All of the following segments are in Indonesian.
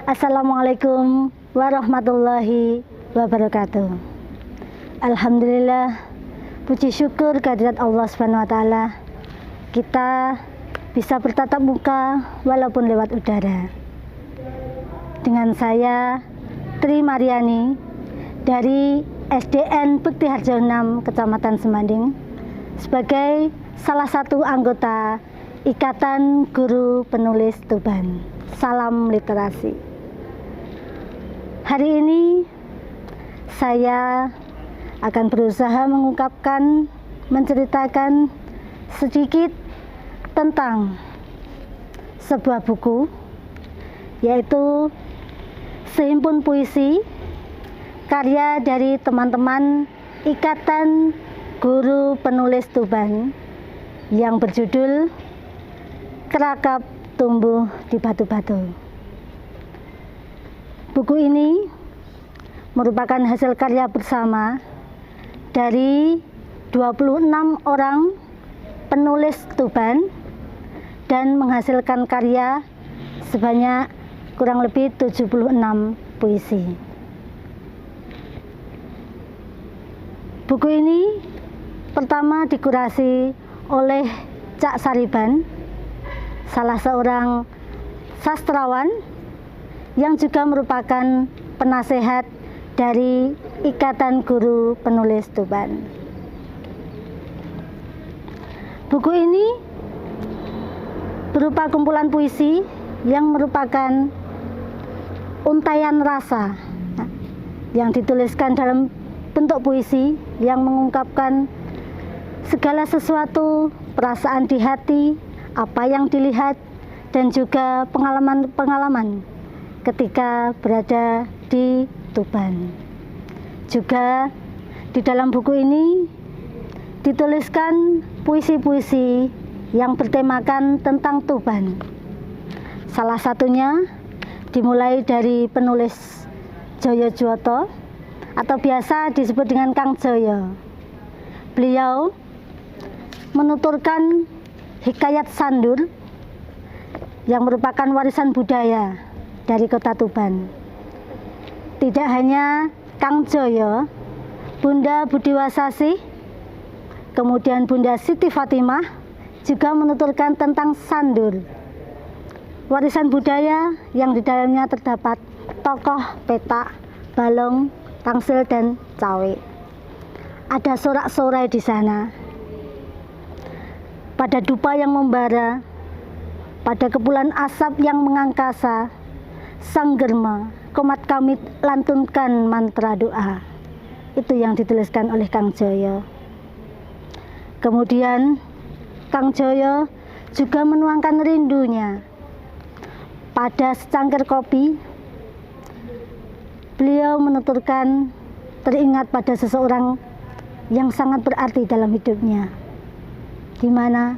Assalamualaikum warahmatullahi wabarakatuh. Alhamdulillah, puji syukur kehadirat Allah Subhanahu wa taala. Kita bisa bertatap muka walaupun lewat udara. Dengan saya Tri Mariani dari SDN Bekti Harjo 6 Kecamatan Semanding sebagai salah satu anggota Ikatan Guru Penulis Tuban. Salam literasi. Hari ini saya akan berusaha mengungkapkan, menceritakan sedikit tentang sebuah buku, yaitu sehimpun puisi karya dari teman-teman Ikatan Guru Penulis Tuban yang berjudul Kerakap Tumbuh di Batu-Batu. Buku ini merupakan hasil karya bersama dari 26 orang penulis Tuban dan menghasilkan karya sebanyak kurang lebih 76 puisi. Buku ini pertama dikurasi oleh Cak Sariban, salah seorang sastrawan yang juga merupakan penasehat dari Ikatan Guru Penulis Tuban. Buku ini berupa kumpulan puisi yang merupakan untaian rasa yang dituliskan dalam bentuk puisi yang mengungkapkan segala sesuatu, perasaan di hati, apa yang dilihat, dan juga pengalaman-pengalaman ketika berada di Tuban. Juga di dalam buku ini dituliskan puisi-puisi yang bertemakan tentang Tuban. Salah satunya dimulai dari penulis Joyo Juwoto atau biasa disebut dengan Kang Joyo. Beliau menuturkan hikayat Sandur yang merupakan warisan budaya dari kota Tuban. Tidak hanya Kang Joyo, Bunda Budiwasasi, kemudian Bunda Siti Fatimah juga menuturkan tentang Sandur, warisan budaya yang di dalamnya terdapat tokoh petak, balong, tangsil, dan cawe. Ada sorak-sorai di sana. Pada dupa yang membara, pada kepulan asap yang mengangkasa, sang germa komat kami lantunkan mantra doa. Itu yang dituliskan oleh Kang Joyo. Kemudian Kang Joyo juga menuangkan rindunya pada secangkir kopi. Beliau menuturkan teringat pada seseorang yang sangat berarti dalam hidupnya, di mana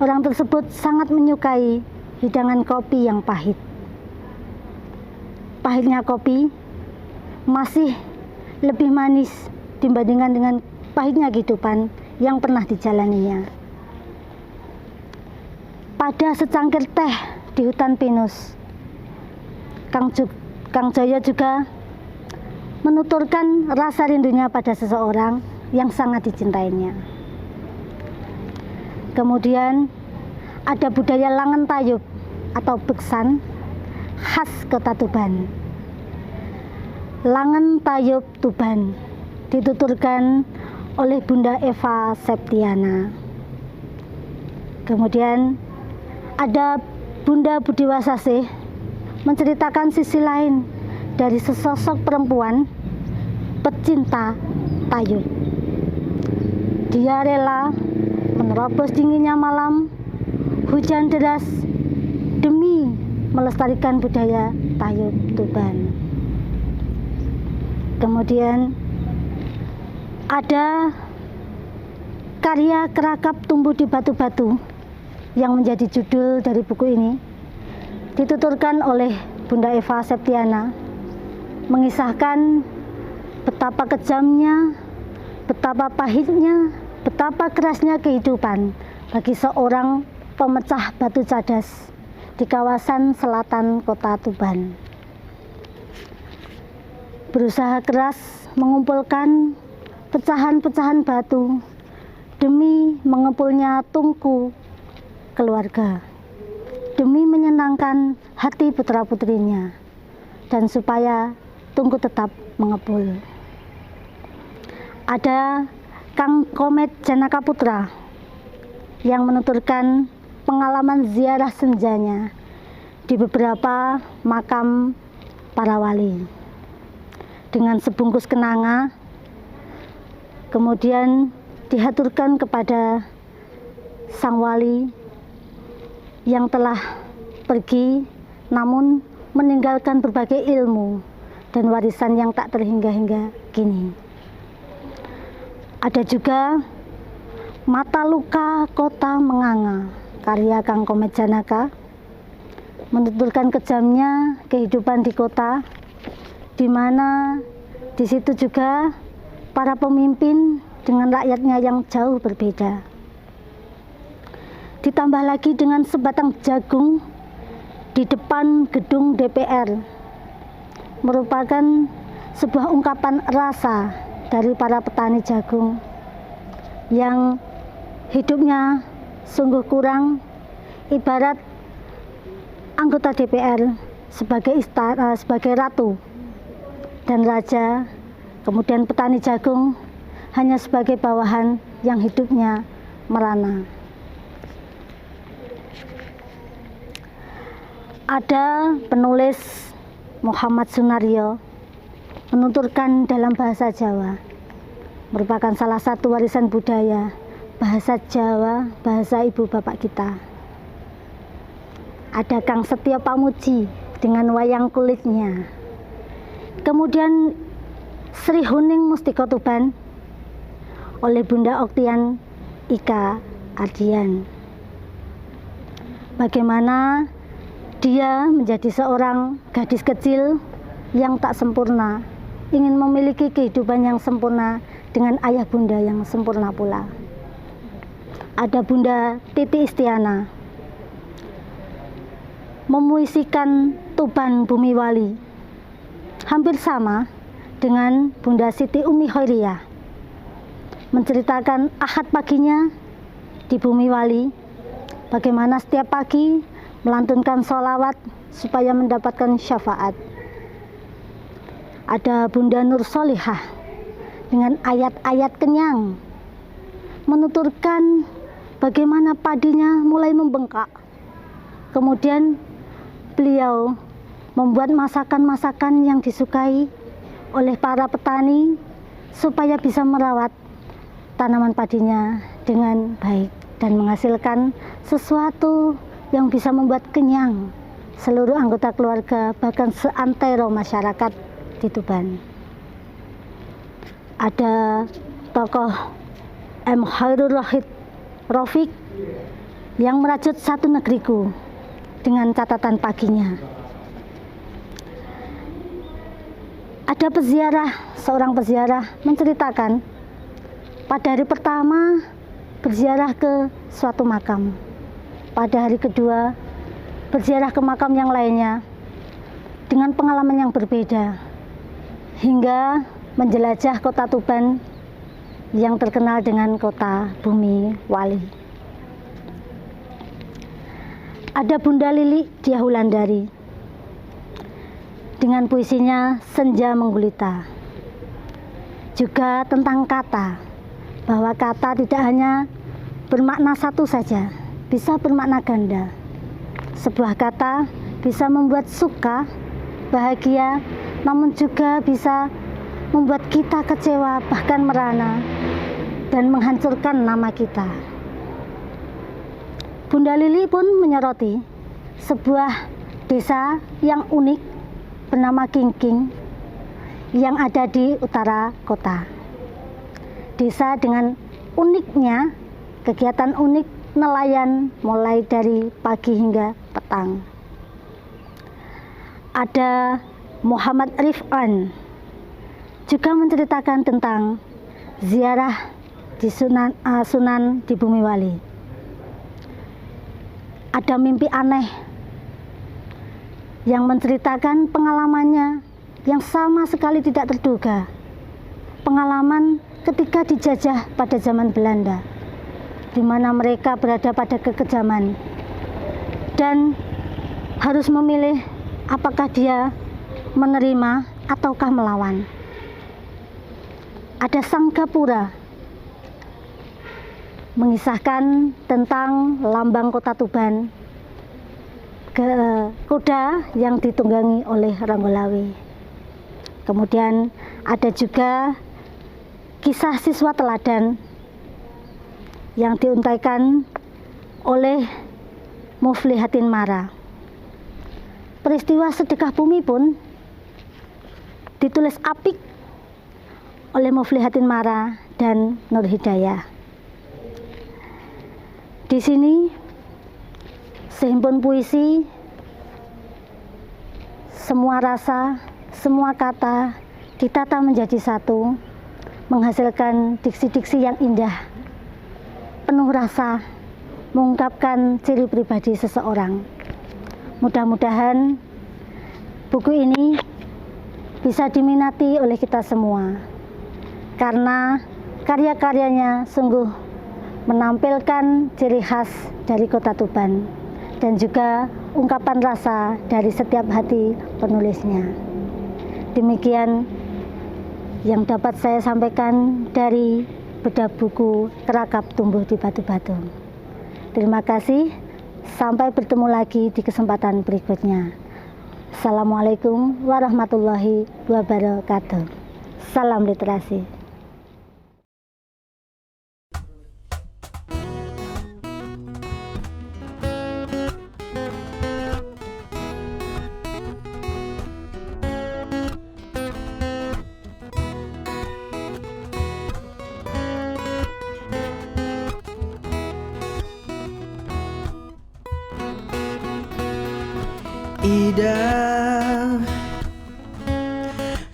orang tersebut sangat menyukai hidangan kopi yang pahit. Pahitnya kopi masih lebih manis dibandingkan dengan pahitnya kehidupan yang pernah dijalaninya. Pada secangkir teh di hutan pinus, Kang Joyo juga menuturkan rasa rindunya pada seseorang yang sangat dicintainya. Kemudian ada budaya Langen Tayub atau beksan khas kota Tuban. Langen Tayub Tuban dituturkan oleh Bunda Eva Septiana. Kemudian ada Bunda Budiwasasi menceritakan sisi lain dari sesosok perempuan pecinta Tayub. Dia rela menerobos dinginnya malam, hujan deras demi melestarikan budaya Tayub Tuban. Kemudian ada karya Kerakap Tumbuh di Batu-Batu yang menjadi judul dari buku ini, dituturkan oleh Bunda Eva Septiana, mengisahkan betapa kejamnya, betapa pahitnya, betapa kerasnya kehidupan bagi seorang pemecah batu cadas di kawasan selatan kota Tuban. Berusaha keras mengumpulkan pecahan-pecahan batu demi mengepulnya tungku keluarga, demi menyenangkan hati putra-putrinya, dan supaya tungku tetap mengepul. Ada Kang Komet Janaka Putra yang menuturkan pengalaman ziarah senjanya di beberapa makam para wali. Dengan sebungkus kenanga, kemudian dihaturkan kepada sang wali yang telah pergi namun meninggalkan berbagai ilmu dan warisan yang tak terhingga-hingga kini. Ada juga Mata Luka Kota Menganga, karya Kang Komet Janaka, menuturkan kejamnya kehidupan di kota, di mana di situ juga para pemimpin dengan rakyatnya yang jauh berbeda. Ditambah lagi dengan sebatang jagung di depan gedung DPR, merupakan sebuah ungkapan rasa dari para petani jagung yang hidupnya sungguh kurang, ibarat anggota DPR sebagai ratu dan raja, kemudian petani jagung hanya sebagai bawahan yang hidupnya merana. Ada penulis Muhammad Sunaryo menuturkan dalam bahasa Jawa, merupakan salah satu warisan budaya bahasa Jawa, bahasa ibu bapak kita. Ada Kang Setio Pamuji dengan wayang kulitnya. Kemudian Sri Huning Mustiko Tuban oleh Bunda Oktian Ika Ardian. Bagaimana dia menjadi seorang gadis kecil yang tak sempurna, ingin memiliki kehidupan yang sempurna dengan ayah bunda yang sempurna pula. Ada Bunda Titi Istiana memuisikan Tuban Bumi Wali, hampir sama dengan Bunda Siti Umi Hoiriyah, menceritakan Ahad paginya di Bumi Wali, bagaimana setiap pagi melantunkan sholawat supaya mendapatkan syafaat. Ada Bunda Nur Solihah dengan ayat-ayat kenyang, menuturkan bagaimana padinya mulai membengkak. Kemudian beliau membuat masakan-masakan yang disukai oleh para petani supaya bisa merawat tanaman padinya dengan baik dan menghasilkan sesuatu yang bisa membuat kenyang seluruh anggota keluarga, bahkan seantero masyarakat di Tuban. Ada tokoh M. Khairul Rohid Rafiq yang merajut Satu Negeriku dengan catatan paginya. Ada seorang peziarah menceritakan pada hari pertama berziarah ke suatu makam, pada hari kedua berziarah ke makam yang lainnya dengan pengalaman yang berbeda, hingga menjelajah kota Tuban yang terkenal dengan kota Bumi Wali. Ada Bunda Lili Diahulandari dengan puisinya Senja Menggulita, juga tentang kata, bahwa kata tidak hanya bermakna satu saja, bisa bermakna ganda. Sebuah kata bisa membuat suka, bahagia, namun juga bisa membuat kita kecewa, bahkan merana, dan menghancurkan nama kita. Bunda Lili pun menyoroti sebuah desa yang unik bernama Kingking yang ada di utara kota. Desa dengan uniknya kegiatan unik nelayan mulai dari pagi hingga petang. Ada Muhammad Rifan juga menceritakan tentang ziarah di Sunan di Bumi Wali. Ada mimpi aneh yang menceritakan pengalamannya yang sama sekali tidak terduga. Pengalaman ketika dijajah pada zaman Belanda, di mana mereka berada pada kekejaman dan harus memilih apakah dia menerima ataukah melawan. Ada Sang Gapura mengisahkan tentang lambang kota Tuban, kuda yang ditunggangi oleh Ranggolawe. Kemudian ada juga kisah siswa teladan yang diuntaikan oleh Muflihatin Mara. Peristiwa sedekah bumi pun ditulis apik oleh Muflihatin Mara dan Nur Hidayah. Di sini sehimpun puisi, semua rasa, semua kata ditata menjadi satu, menghasilkan diksi-diksi yang indah, penuh rasa, mengungkapkan ciri pribadi seseorang. Mudah-mudahan buku ini bisa diminati oleh kita semua, karena karya-karyanya sungguh menampilkan ciri khas dari kota Tuban dan juga ungkapan rasa dari setiap hati penulisnya. Demikian yang dapat saya sampaikan dari bedah buku Kerakap Tumbuh di Batu-Batu. Terima kasih, sampai bertemu lagi di kesempatan berikutnya. Assalamualaikum warahmatullahi wabarakatuh. Salam literasi. Ida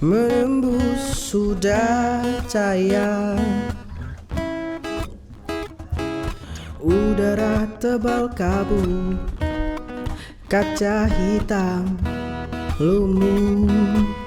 menembus sudah cahaya, udara tebal kabut, kaca hitam lumut.